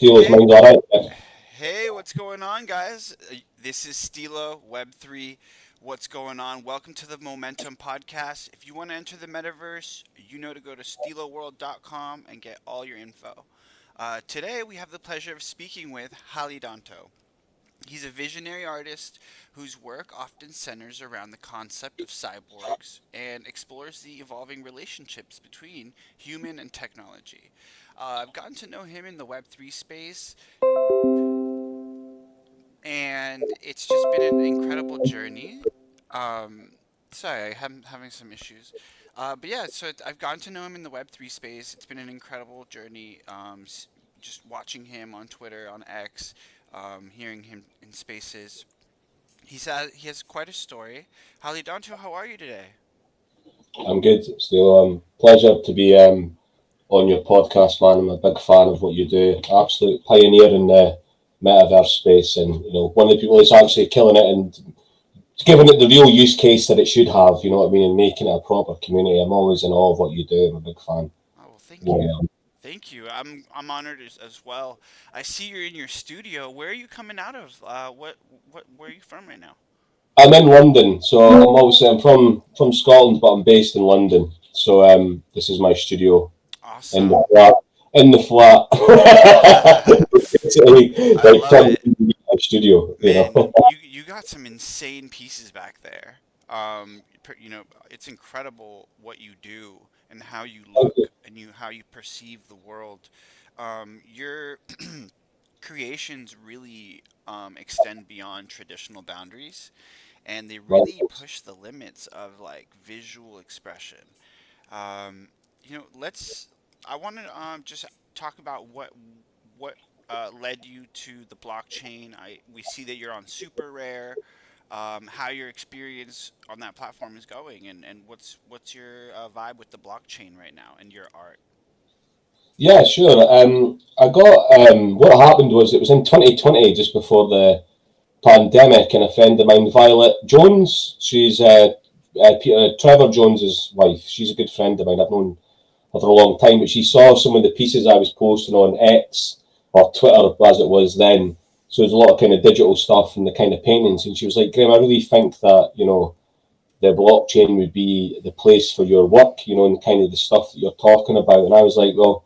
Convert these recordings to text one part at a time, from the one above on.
Steel's Hey, mind all right? Yeah. hey, what's going on, guys? This is Stilo Web3. What's going on? Welcome to the Momentm podcast. If you want to enter the metaverse, you know to go to stiloworld.com and get all your info. Today, we have the pleasure of speaking with Hallidonto. He's a visionary artist whose work often centers around the concept of cyborgs and explores the evolving relationships between human and technology. I've gotten to know him in the Web3 space, and it's just been an incredible journey. Um, sorry, I'm having some issues. But yeah, I've gotten to know him in the Web3 space. It's been an incredible journey. Just watching him on Twitter, on X, hearing him in spaces. He has quite a story. Hallidonto, how are you today? I'm good, Steel. Pleasure to be on your podcast, man. I'm a big fan of what you do. Absolute pioneer in the metaverse space, and one of the people that's actually killing it and giving it the real use case that it should have. You know what I mean, and making it a proper community. I'm always in awe of what you do. I'm a big fan. Oh, well, thank you. Yeah. Thank you. I'm honored as well. I see you're in your studio. Where are you coming out of? Where are you from right now? I'm in London, so I'm from Scotland, but I'm based in London. So this is my studio in the Awesome. flat. In the flat, it's I like love it. my studio. Man, you got some insane pieces back there. It's incredible what you do and how you look and how you perceive the world. Your creations really extend beyond traditional boundaries, and they really Right. push the limits of like visual expression. Um, let's. I want to just talk about what led you to the blockchain. We see that you're on Super Rare. How your experience on that platform is going, and what's your vibe with the blockchain right now and your art? Yeah, sure. I got what happened was it was in 2020, just before the pandemic, and a friend of mine, Violet Jones, she's Peter Trevor Jones's wife. She's a good friend of mine. I've known her for a long time, but she saw some of the pieces I was posting on X or Twitter as it was then. So there's a lot of kind of digital stuff and the kind of paintings, and she was like, "Graham, I really think that the blockchain would be the place for your work, and kind of the stuff that you're talking about." And I was like, "Well,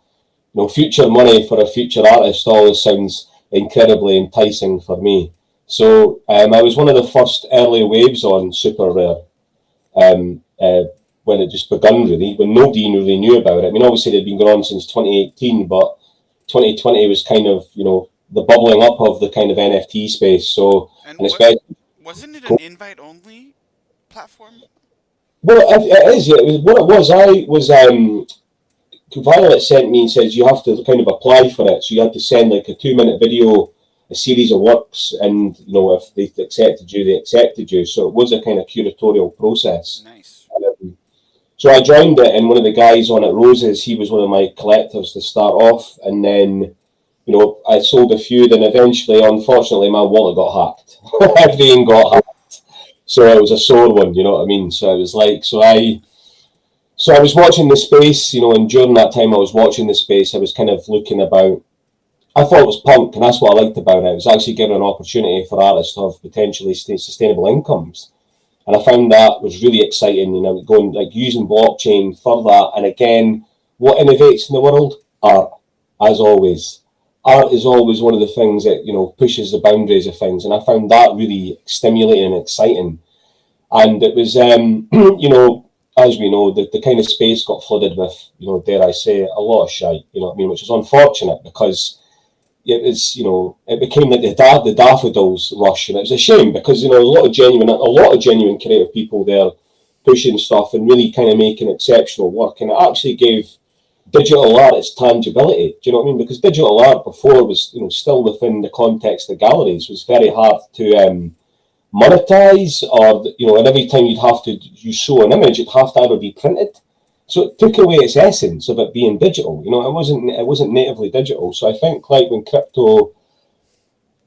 future money for a future artist always sounds incredibly enticing for me." So I was one of the first early waves on Super Rare when it just begun, really, when nobody really knew about it. I mean, obviously they'd been going on since 2018, but 2020 was kind of, the bubbling up of the kind of NFT space. So, And and what especially, wasn't it an invite only platform? well, it is. It was, what it was, I was, Violet sent me and says you have to kind of apply for it. So you had to send like a 2 minute video, a series of works, and if they accepted you, they accepted you. So it was a kind of curatorial process. Nice. So I joined it, and one of the guys on it, Roses, he was one of my collectors to start off, and then I sold a few. Then eventually, unfortunately, my wallet got hacked. Everything got hacked, so it was a sore one. You know what I mean? So it was like, so I was watching the space, and during that time I was watching the space, I was kind of looking about. I thought it was punk, and that's what I liked about it. It was actually giving an opportunity for artists to have potentially sustainable incomes. And I found that was really exciting, going like using blockchain for that. And again, what innovates in the world? Art, as always. Art is always one of the things that pushes the boundaries of things, and I found that really stimulating and exciting. And it was, as we know, the kind of space got flooded with, dare I say, a lot of shite. You know what I mean? Which is unfortunate because it became like the daffodils rush, and it was a shame because a lot of genuine creative people there pushing stuff and really kind of making exceptional work, and it actually gave digital art its tangibility. Do you know what I mean? Because digital art before was still within the context of galleries, was very hard to monetize, or and every time you show an image, it'd have to either be printed. So it took away its essence of it being digital. It wasn't natively digital. So I think like when crypto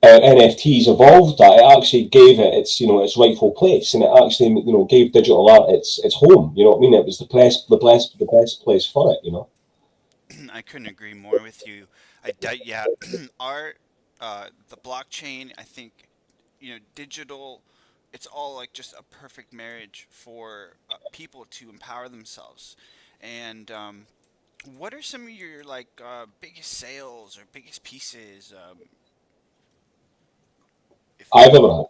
NFTs evolved, that it actually gave it its rightful place, and it actually gave digital art its home. You know what I mean? It was the best place for it. I couldn't agree more with you. Yeah, art, the blockchain. I think digital. It's all like just a perfect marriage for people to empower themselves. And what are some of your like biggest sales or biggest pieces? If I've ever had.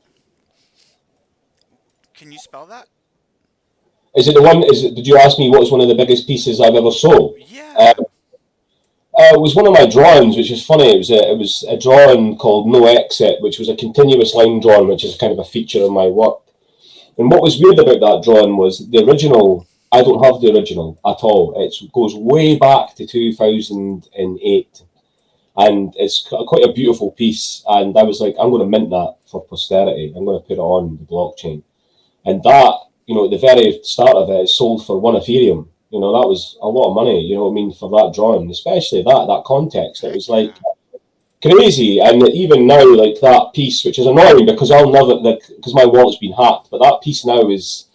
Can you spell that? Is it the one? Is it? Did you ask me what was one of the biggest pieces I've ever sold? Yeah. It was one of my drawings, which is funny. It was a drawing called No Exit, which was a continuous line drawing, which is kind of a feature of my work. And what was weird about that drawing was the original. I don't have the original at all. It goes way back to 2008, and it's quite a beautiful piece. And I was like, I'm going to mint that for posterity. I'm going to put it on the blockchain. And that, at the very start of it, it sold for 1 Ethereum. That was a lot of money. You know what I mean, for that drawing, especially that context. It was Heck like yeah. crazy. And even now, like that piece, which is annoying because I'll never, like, because my wallet's been hacked. But that piece now is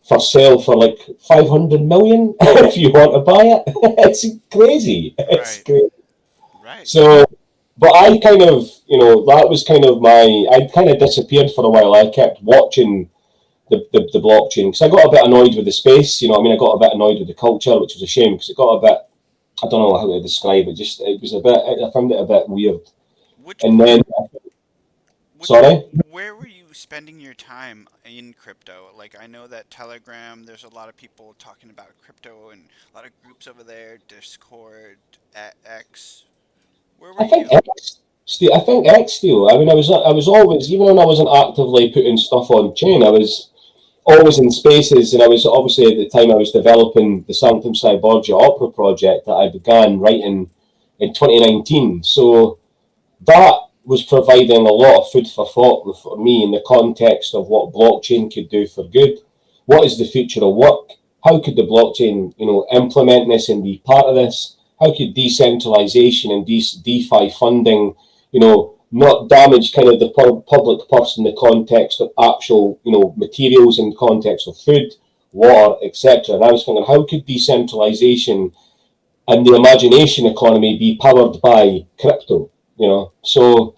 for sale for like 500 million if you want to buy it. It's crazy. It's Right. crazy. Right. So, but I kind of, that was kind of I kind of disappeared for a while. I kept watching the blockchain because I got a bit annoyed with the space. You know what I mean? I got a bit annoyed with the culture, which was a shame because it got a bit, I don't know how to describe it, just, it was a bit, I found it a bit weird. Which And part? then, Which sorry? Where were you spending your time in crypto? Like I know that Telegram, there's a lot of people talking about crypto and a lot of groups over there, Discord, X. Where were I think you? X, I think X still. I mean, I was always, even when I wasn't actively putting stuff on chain, I was always in spaces, and I was obviously at the time I was developing the Sanctum Cyborgia opera project that I began writing in 2019. So that was providing a lot of food for thought for me in the context of what blockchain could do for good. What is the future of work? How could the blockchain, implement this and be part of this? How could decentralization and DeFi funding, not damage kind of the public purse in the context of actual, materials in the context of food, water, etc. And I was thinking, how could decentralization and the imagination economy be powered by crypto? So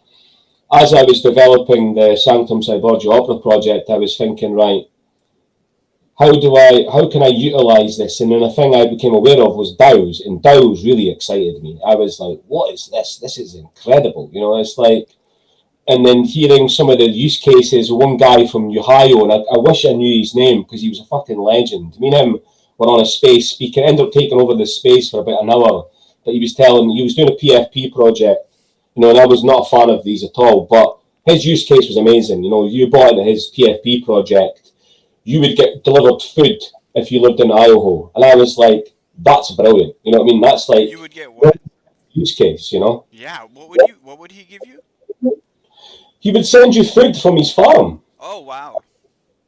as I was developing the Sanctum Cyborgia Opera project, I was thinking, right, how can I utilize this? And then the thing I became aware of was DAOs, and DAOs really excited me. I was like, what is this? This is incredible. It's like, and then hearing some of the use cases, one guy from Ohio, and I wish I knew his name because he was a fucking legend. Me and him were on a space speaking, ended up taking over the space for about an hour. But he was doing a PFP project, and I was not a fan of these at all. But his use case was amazing. You bought into his PFP project, you would get delivered food if you lived in Idaho. And I was like, that's brilliant. You know what I mean? That's You like would get what? use case. Yeah. What would he give you? He would send you food from his farm. Oh wow.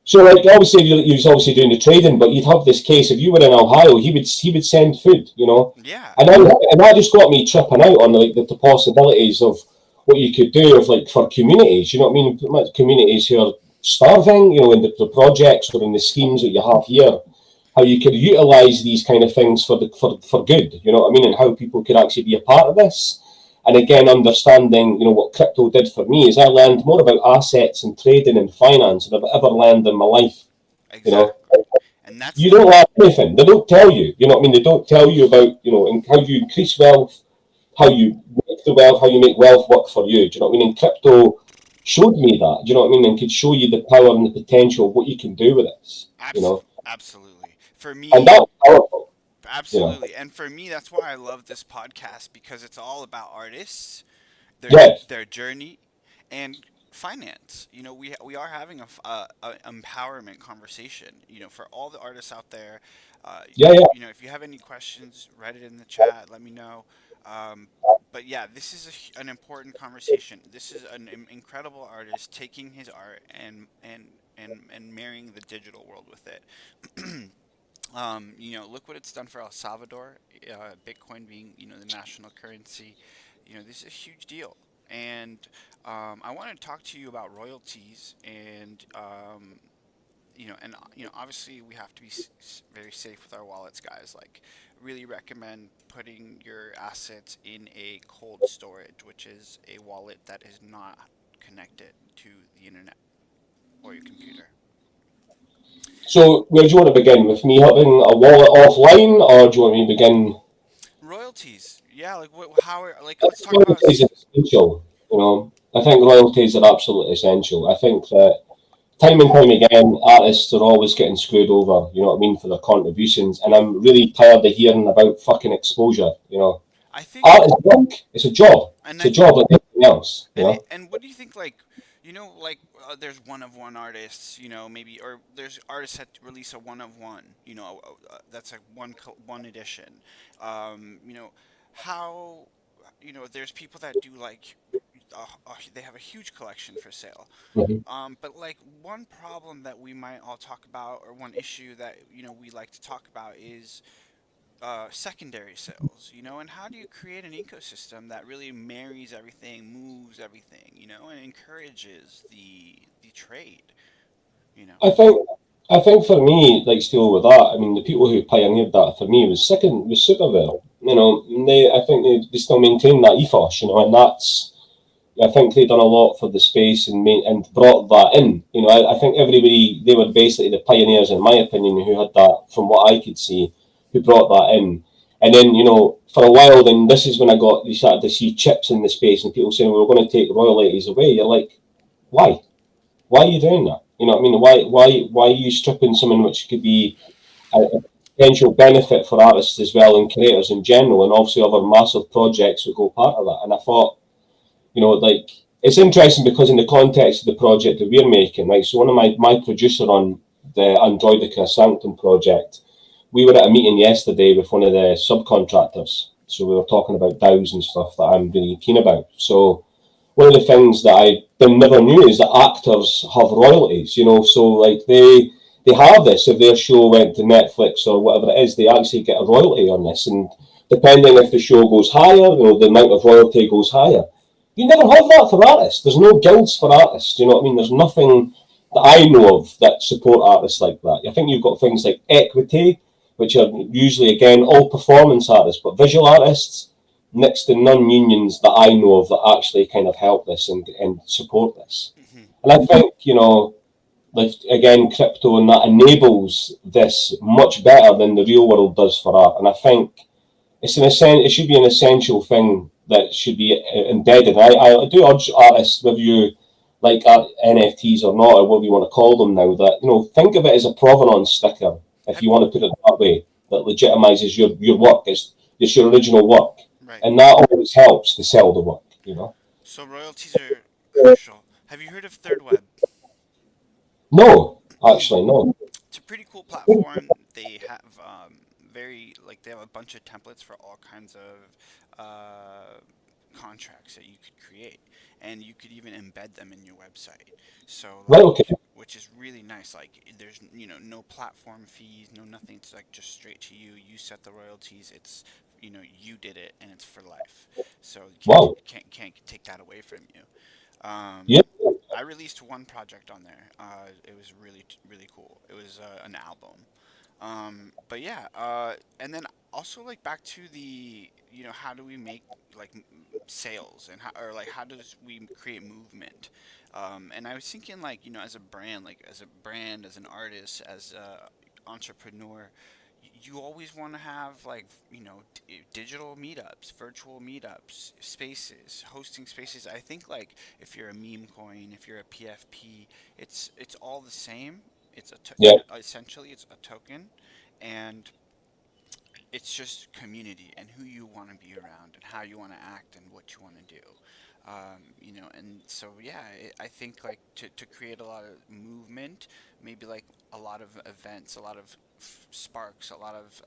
So, like, obviously, he was obviously doing the trading, but you'd have this case if you were in Ohio, he would send food. Yeah. And that just got me tripping out on the possibilities of what you could do of like for communities. You know what I mean? Communities who are starving, in the projects or in the schemes that you have here, how you could utilize these kind of things for good. You know what I mean? And how people could actually be a part of this. And again, understanding, what crypto did for me is I learned more about assets and trading and finance than I've ever learned in my life. You know, Exactly. And that's you the don't learn anything. They don't tell you. You know what I mean? They don't tell you about, how you increase wealth, how you make the wealth, how you make wealth work for you. Do you know what I mean? And crypto showed me that. Do you know what I mean? And could show you the power and the potential of what you can do with this. absolutely. For And me, that's powerful. You know, absolutely. And for me, that's why I love this podcast because it's all about artists, their yeah, their journey, and finance. We are having a empowerment conversation. For all the artists out there, yeah, yeah. if you have any questions, write it in the chat. Let me know. Um, but yeah, this is an important conversation. This is an incredible artist taking his art and marrying the digital world with it. Look what it's done for El Salvador. Bitcoin being, the national currency. This is a huge deal. And I want to talk to you about royalties and obviously we have to be very safe with our wallets, guys. Like, really recommend putting your assets in a cold storage, which is a wallet that is not connected to the internet or your computer. So where do you want to begin? With me having a wallet offline, or do you want me to begin? Royalties, yeah, like how are, like let's talk about Royalties are essential. I think royalties are absolutely essential. I think that time and time again, artists are always getting screwed over. You know what I mean, for their contributions, and I'm really tired of hearing about fucking exposure. I think Art is work. It's a job. and It's I a think job like anything else. and what do you think, like, like there's one of one artists, maybe, or there's artists that release a one of one, that's like one edition. You know how, there's people that do like they have a huge collection for sale. Mhm. But like one problem that we might all talk about, or one issue that we like to talk about, is secondary sales, and how do you create an ecosystem that really marries everything, moves everything, and encourages the trade, you know? I think I think for me, like still with that, I mean the people who pioneered that for me was Superville. I think they still maintain that ethos, and that's I think they've done a lot for the space and brought that in. I think everybody they were basically the pioneers, in my opinion, who had that from what I could see, who brought that in. And then for a while, then this is when you started to see chips in the space and people saying, well, we're going to take royalties away. You're like, why? Why are you doing that? You know what I mean? Why are you stripping something which could be a potential benefit for artists as well and creators in general, and obviously other massive projects that go part of that? And I thought, like it's interesting because in the context of the project that we're making, right? So one of my producer on the Androidica Sanctum project, we were at a meeting yesterday with one of the subcontractors. So we were talking about DAOs and stuff that I'm really keen about. So one of the things that I never knew is that actors have royalties. So like they have this if their show went to Netflix or whatever it is, they actually get a royalty on this, and depending if the show goes higher, the amount of royalty goes higher. You never have that for artists. There's no guilds for artists. You know what I mean? There's nothing that I know of that support artists like that. I think you've got things like equity, which are usually again all performance artists, but visual artists next to non-unions that I know of that actually kind of help this and support this. Hmm. And I think, like again, crypto and that enables this much better than the real world does for art. And I think it should be an essential thing that should be embedded. I do urge artists, whether you like NFTs or not, or whatever you want to call them now, that think of it as a provenance sticker, if Have, you want to put it that way, that legitimizes your work. It's your original work, right. and that always helps to sell the work. So royalties are crucial. Have you heard of Third Web? No, actually, no. It's a pretty cool platform. They have they have a bunch of templates for all kinds of contracts that you could create, and you could even embed them in your website. So Right, like, okay. which is really nice. Like there's no platform fees, no nothing. It's like just straight to you. You set the royalties. It's you did it, and it's for life. So you Wow. can't take that away from you. Yeah. I released one project on there. It was really cool. It was an album. But yeah, and then also like back to the how do we make like sales, and how does we create movement? And I was thinking, like, as a brand, as an artist, as a entrepreneur, you always want to have, like, digital meetups, virtual meetups, spaces, hosting spaces. I think, like, if you're a meme coin, if you're a PFP, it's all the same. It's Yeah. essentially it's a token, and it's just community and who you want to be around and how you want to act and what you want to do. And so yeah, I think, like, to create a lot of movement, maybe like a lot of events, a lot of sparks, a lot of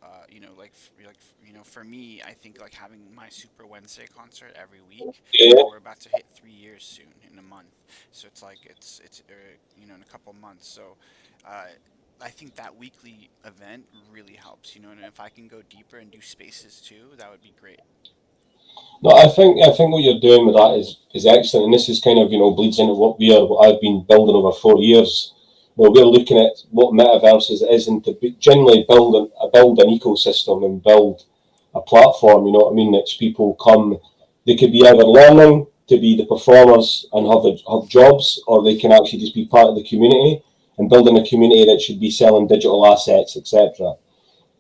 for me, I think, like, having my Super Wednesday concert every week. Yeah. We're about to hit 3 years soon in a month, so it's like it's in a couple months. So uh, I think that weekly event really helps, and if I can go deeper and do spaces too, that would be great. No, I think what you're doing with that is excellent, and this is kind of bleeds into what I've been building over 4 years. we're looking at what metaverses is and to generally build an ecosystem and build a platform, you know what I mean, that people come, they could be either learning to be the performers and have jobs, or they can actually just be part of the community and building a community that should be selling digital assets, etc.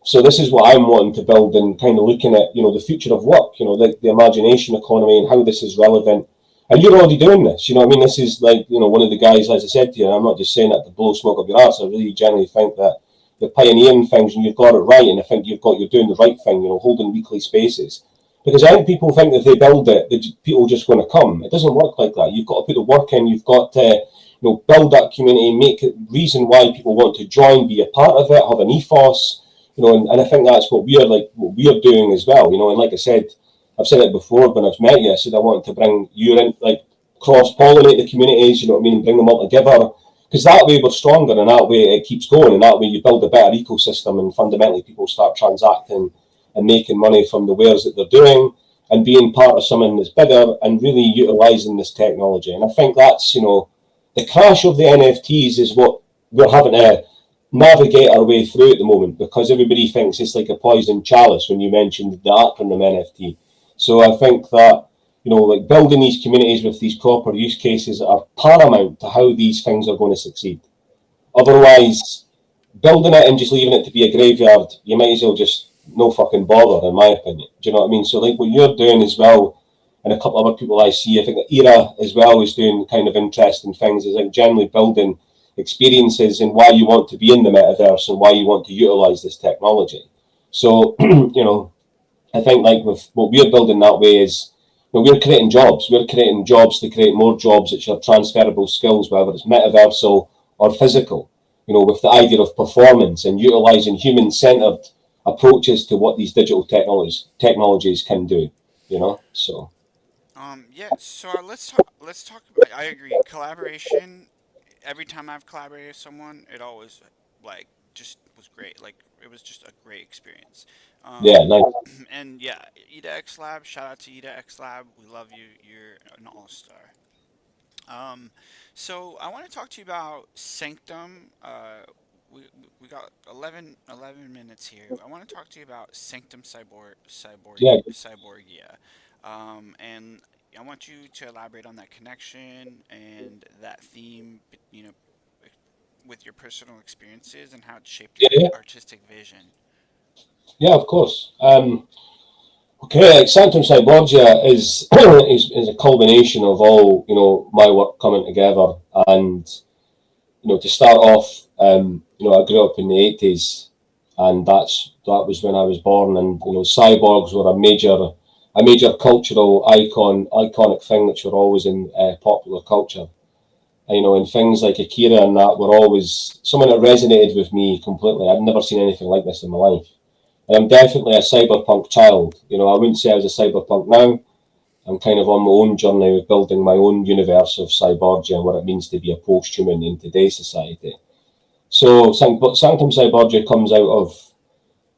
So this is what I'm wanting to build and kind of looking at, the future of work, the imagination economy and how this is relevant. And you're already doing this, you know what I mean? This is like, one of the guys, as I said to you, and I'm not just saying that to blow smoke up your ass. I really genuinely think that you're pioneering things and you've got it right. And I think you're doing the right thing, holding weekly spaces. Because I think people think that if they build it, that people are just going to come. It doesn't work like that. You've got to put the work in. You've got to, build that community, make it reason why people want to join, be a part of it, have an ethos, and I think that's what we're doing as well, and like I said, I've said it before when I've met you, I said I wanted to bring you in, like cross-pollinate the communities, you know what I mean, and bring them all together, because that way we're stronger and that way it keeps going and that way you build a better ecosystem and fundamentally people start transacting and making money from the wares that they're doing and being part of something that's bigger and really utilising this technology. And I think that's, the crash of the NFTs is what we're having to navigate our way through at the moment, because everybody thinks it's like a poison chalice when you mentioned the acronym NFT. So I think that, like building these communities with these proper use cases are paramount to how these things are going to succeed. Otherwise, building it and just leaving it to be a graveyard, you might as well just no fucking bother, in my opinion. Do you know what I mean? So like what you're doing as well, and a couple of other people I see, I think that Era as well is doing kind of interesting things, is like generally building experiences and why you want to be in the metaverse and why you want to utilize this technology. So, I think like with what we're building that way is, we're creating jobs. We're creating jobs to create more jobs which are transferable skills, whether it's metaversal or physical, with the idea of performance and utilizing human-centered approaches to what these digital technologies can do, so. Yeah. So let's talk. Let's talk. I agree. Collaboration. Every time I've collaborated with someone, it always like just was great. Like it was just a great experience. Yeah, nice. And yeah, Ida X Lab. Shout out to Ida X Lab. We love you. You're an all star. Um, so I want to talk to you about Sanctum. We got 11 minutes here. I want to talk to you about Sanctum Yeah, Cyborgia. And I want you to elaborate on that connection and that theme, with your personal experiences and how it shaped your yeah, artistic vision. yeah, of course. Okay, like Sanctum Cyborgia is a culmination of all my work coming together, and to start off, I grew up in the '80s, and that was when I was born, and cyborgs were a major cultural iconic thing which were always in popular culture. And things like Akira and that were always someone that resonated with me completely. I'd never seen anything like this in my life. And I'm definitely a cyberpunk child. I wouldn't say I was a cyberpunk now. I'm kind of on my own journey with building my own universe of cyborgia and what it means to be a post-human in today's society. So Sanctum Cyborgia comes out of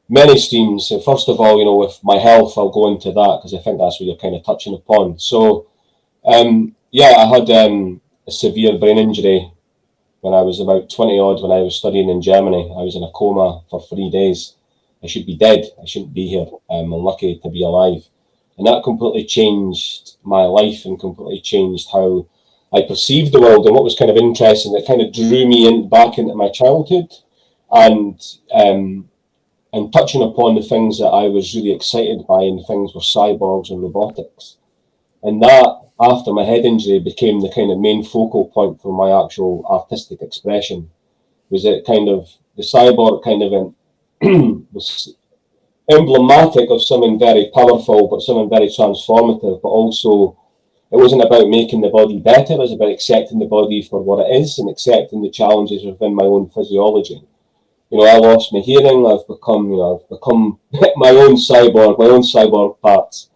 many streams. So first of all, with my health, I'll go into that because I think that's what you're kind of touching upon. So, yeah, I had a severe brain injury when I was about 20 odd, when I was studying in Germany. I was in a coma for 3 days. I should be dead. I shouldn't be here. I'm lucky to be alive. And that completely changed my life and completely changed how I perceived the world. And what was kind of interesting, it kind of drew me back into my childhood and um, and touching upon the things that I was really excited by, and things were cyborgs and robotics. And that, after my head injury, became the kind of main focal point for my actual artistic expression. Was it kind of the cyborg kind of was emblematic of something very powerful, but something very transformative, but also it wasn't about making the body better, it was about accepting the body for what it is and accepting the challenges within my own physiology. I lost my hearing, I've become my own cyborg parts.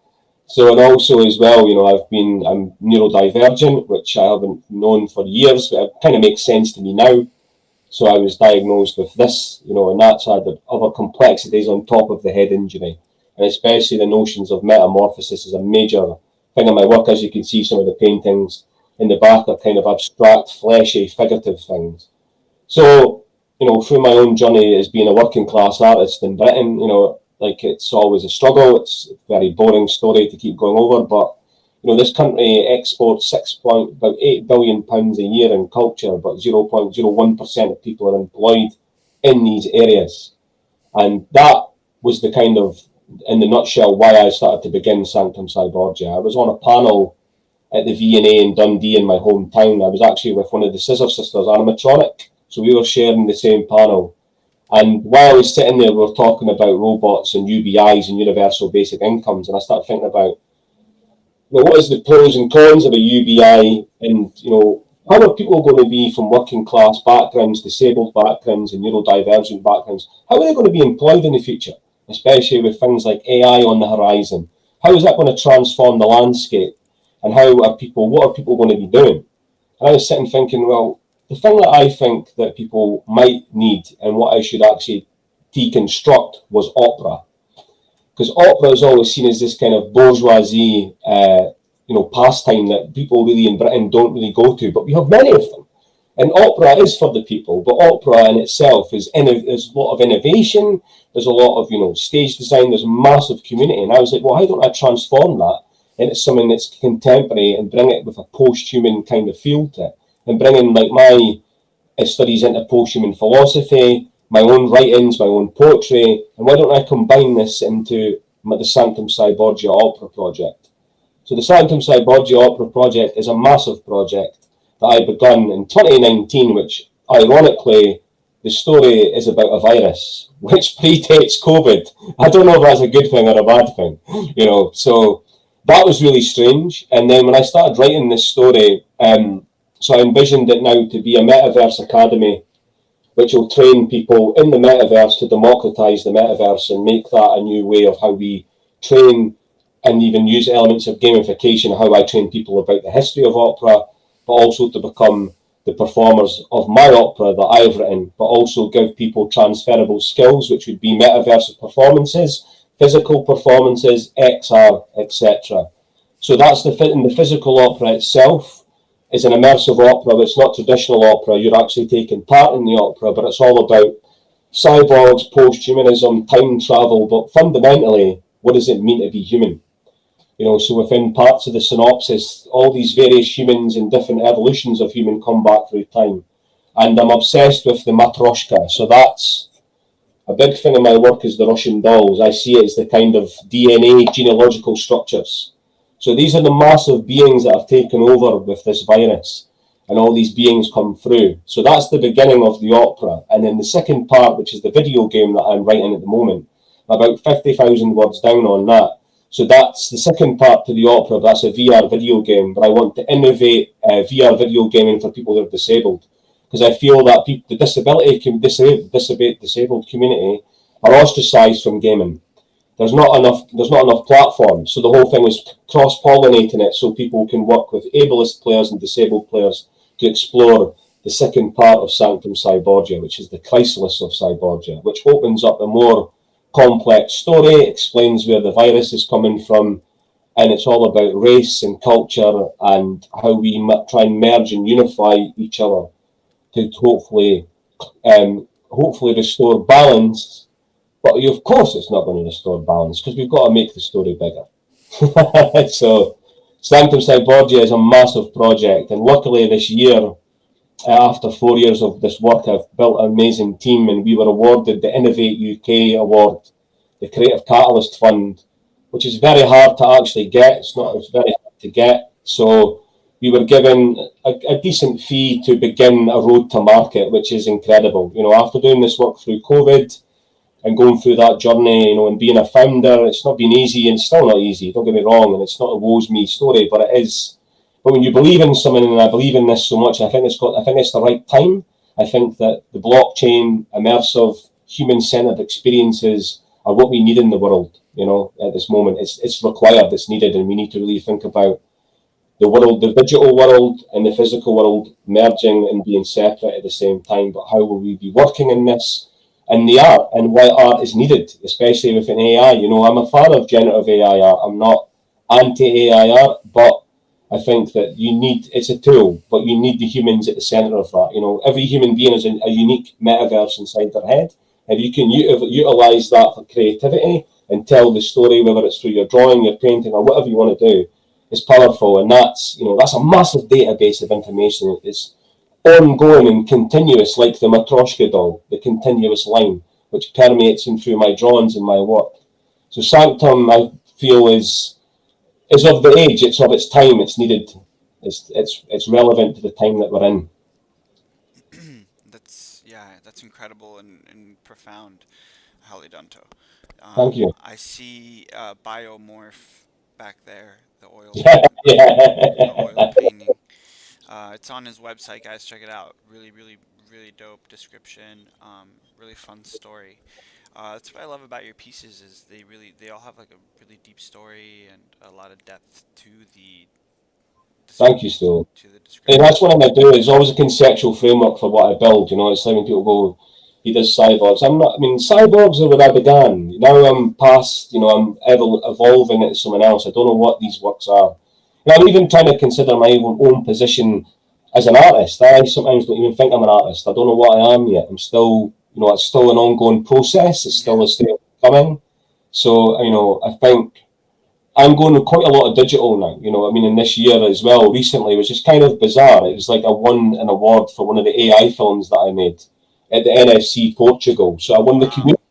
So, and also as well, I'm neurodivergent, which I haven't known for years, but it kind of makes sense to me now. So I was diagnosed with this, and that's added other complexities on top of the head injury. And especially the notions of metamorphosis is a major thing in my work. As you can see, some of the paintings in the back are kind of abstract, fleshy, figurative things. So, through my own journey as being a working class artist in Britain, like it's always a struggle. It's a very boring story to keep going over, but this country exports about £8 billion a year in culture, but 0.01% of people are employed in these areas. And that was the kind of, in the nutshell, why I started to begin Sanctum Cyborgia. I was on a panel at the V&A in Dundee in my hometown. I was actually with one of the Scissor Sisters, animatronic. So we were sharing the same panel. And while I was sitting there, we were talking about robots and UBIs and universal basic incomes. And I started thinking about, what is the pros and cons of a UBI? And, how are people going to be from working class backgrounds, disabled backgrounds, and neurodivergent backgrounds? How are they going to be employed in the future, especially with things like AI on the horizon? How is that going to transform the landscape? And what are people going to be doing? And I was sitting thinking, well, the thing that I think that people might need and what I should actually deconstruct was opera. Because opera is always seen as this kind of bourgeoisie, pastime that people really in Britain don't really go to, but we have many of them. And opera is for the people, but opera in itself there's a lot of innovation, there's a lot of, stage design, there's a massive community. And I was like, well, why don't I transform that into something that's contemporary and bring it with a post-human kind of feel to it? And bring in like my studies into post-human philosophy, my own writings, my own poetry, and why don't I combine this into the Sanctum Cyborgia Opera Project? So the Sanctum Cyborgia Opera Project is a massive project that I begun in 2019, which ironically, the story is about a virus, which predates COVID. I don't know if that's a good thing or a bad thing, so that was really strange. And then when I started writing this story, so I envisioned it now to be a metaverse academy, which will train people in the metaverse to democratize the metaverse and make that a new way of how we train and even use elements of gamification, how I train people about the history of opera, but also to become the performers of my opera that I've written, but also give people transferable skills, which would be metaverse performances, physical performances, XR, etc. So that's in the physical opera itself is an immersive opera. It's not traditional opera. You're actually taking part in the opera, but it's all about cyborgs, post-humanism, time travel, but fundamentally, what does it mean to be human? So within parts of the synopsis, all these various humans and different evolutions of human come back through time. And I'm obsessed with the matryoshka. So that's a big thing in my work is the Russian dolls. I see it as the kind of DNA genealogical structures. So these are the massive beings that have taken over with this virus, and all these beings come through. So that's the beginning of the opera. And then the second part, which is the video game that I'm writing at the moment, about 50,000 words down on that. So that's the second part to the opera. That's a VR video game, but I want to innovate VR video gaming for people who are disabled, because I feel that the disabled community are ostracized from gaming. There's not enough platforms, so the whole thing is cross-pollinating it so people can work with ableist players and disabled players to explore the second part of Sanctum Cyborgia, which is the chrysalis of Cyborgia, which opens up a more complex story, explains where the virus is coming from, and it's all about race and culture and how we try and merge and unify each other to hopefully restore balance. But of course, it's not going to restore balance because we've got to make the story bigger. So, Sanctum Cyborgia is a massive project, and luckily this year, after 4 years of this work, I've built an amazing team, and we were awarded the Innovate UK award, the Creative Catalyst Fund, which is very hard to actually get. It's very hard to get. So we were given a decent fee to begin a road to market, which is incredible. After doing this work through COVID and going through that journey, and being a founder, it's not been easy, and it's still not easy. Don't get me wrong, and it's not a woe's me story, but it is. But when you believe in something, and I believe in this so much, I think it's the right time. I think that the blockchain, immersive, human-centered experiences are what we need in the world. At this moment, it's required, it's needed, and we need to really think about the world, the digital world and the physical world merging and being separate at the same time. But how will we be working in this? And the art, and why art is needed, especially within AI. I'm a fan of generative AI art. I'm not anti-AI art, but I think that it's a tool, but you need the humans at the centre of that. Every human being is a unique metaverse inside their head. And you can utilize that for creativity and tell the story, whether it's through your drawing, your painting, or whatever you want to do. It's powerful, and that's a massive database of information. It's ongoing and continuous, like the Matryoshka doll, the continuous line, which permeates in through my drawings and my work. So Sanctum, I feel, is of the age, it's of its time, it's needed, it's relevant to the time that we're in. That's incredible and profound, Hallidonto. Thank you. I see biomorph back there, Yeah, the oil yeah. painting. It's on his website, guys. Check it out. Really, really, really dope description. Really fun story. That's what I love about your pieces is they all have like a really deep story and a lot of depth to the Thank you, Stu. to the And description. that's what I'm going to do. It's always a conceptual framework for what I build. It's like when people go, he does cyborgs. I'm not, I mean, cyborgs are where I began. Now I'm past, I'm evolving into someone else. I don't know what these works are. And I'm even trying to consider my own position as an artist. I sometimes don't even think I'm an artist. I don't know what I am yet. I'm still, it's still an ongoing process. It's still Yeah. a state of becoming. So, I think I'm going to quite a lot of digital now. In this year as well, recently, it was just kind of bizarre. It was like I won an award for one of the AI films that I made at the NFC Portugal. So I won the Wow. community,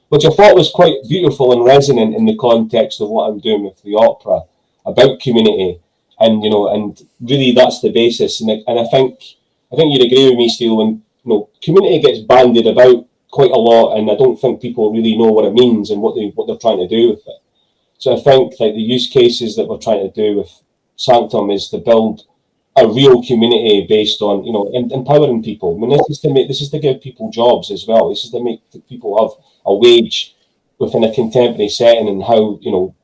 which I thought was quite beautiful and resonant in the context of what I'm doing with the opera about community. And really that's the basis. And I think you'd agree with me, Steele, when community gets bandied about quite a lot, and I don't think people really know what it means and what they're trying to do with it. So I think like the use cases that we're trying to do with Sanctum is to build a real community based on empowering people. I mean, this is to give people jobs as well. This is to make people have a wage within a contemporary setting, and how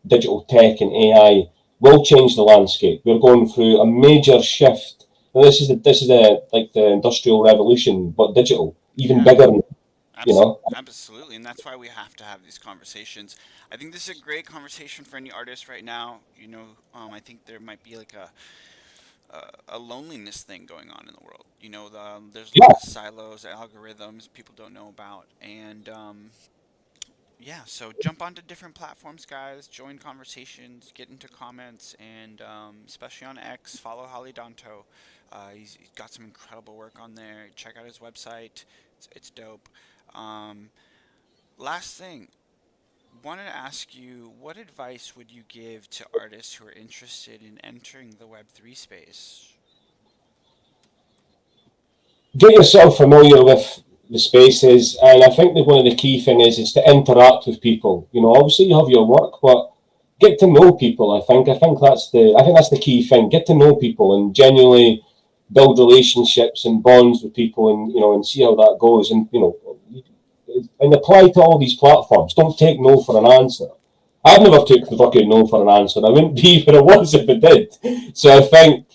digital tech and AI will change the landscape. We're going through a major shift. Now, this is like the industrial revolution, but digital, even Yeah. bigger. You Abs- know, Absolutely, and that's why we have to have these conversations. I think this is a great conversation for any artist right now. I think there might be like a loneliness thing going on in the world. There's a lot yeah. of silos, algorithms people don't know about, and yeah. So jump onto different platforms, guys. Join conversations, get into comments, and especially on X, follow Hallidonto. He's got some incredible work on there. Check out his website. It's dope. Um, Last thing, wanted to ask you, what advice would you give to artists who are interested in entering the Web3 space? Get yourself familiar with the spaces, and I think that one of the key thing is to interact with people. Obviously you have your work, but get to know people. I think that's the key thing. Get to know people and genuinely build relationships and bonds with people, and see how that goes. And apply to all these platforms. Don't take no for an answer. I've never took the fucking no for an answer. I wouldn't be where I was if it did. So I think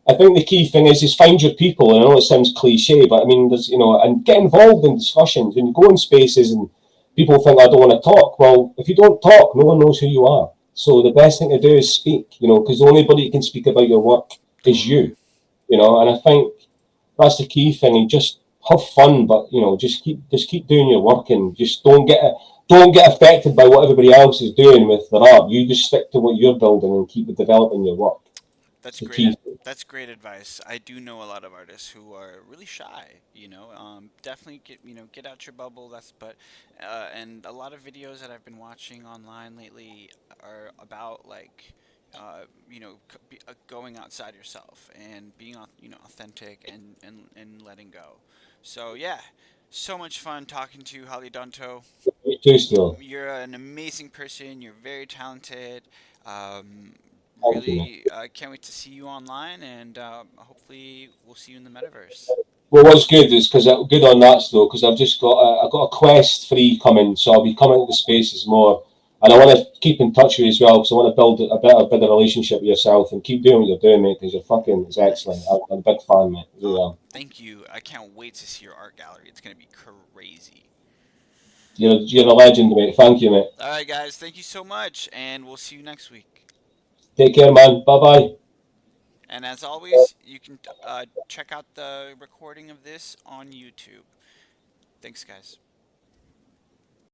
the key thing is find your people. And I know it sounds cliche, but I mean, and get involved in discussions. When you go in spaces and people think I don't want to talk, well, if you don't talk, no one knows who you are. So the best thing to do is speak. Because the only body that can speak about your work is Totally. you. And I think that's the key thing. And just have fun, but just keep doing your work, and just don't get affected by what everybody else is doing with their art. You just stick to what you're building and keep developing your work. That's It's the great. key. That's great advice. I do know a lot of artists who are really shy. Definitely get out your bubble. And a lot of videos that I've been watching online lately are about like, going outside yourself and being authentic and letting go. So yeah, so much fun talking to you, Holly Donto. You too, still. You're an amazing person. You're very talented. Um, Thank you, man. Really can't wait to see you online, and hopefully we'll see you in the metaverse. Well, what's good is because good on that still, because I've got a quest 3 coming, so I'll be coming to the spaces more, and I want to keep in touch with you as well, because I want to build a better relationship with yourself, and keep doing what you're doing, mate, because you're fucking it's excellent. Nice. I'm a big fan, mate. I really am. Thank you. I can't wait to see your art gallery. It's gonna be crazy. You're a legend, mate. Thank you, mate. All right, guys. Thank you so much, and we'll see you next week. Take care, man. Bye bye. And as always, you can check out the recording of this on YouTube. Thanks, guys.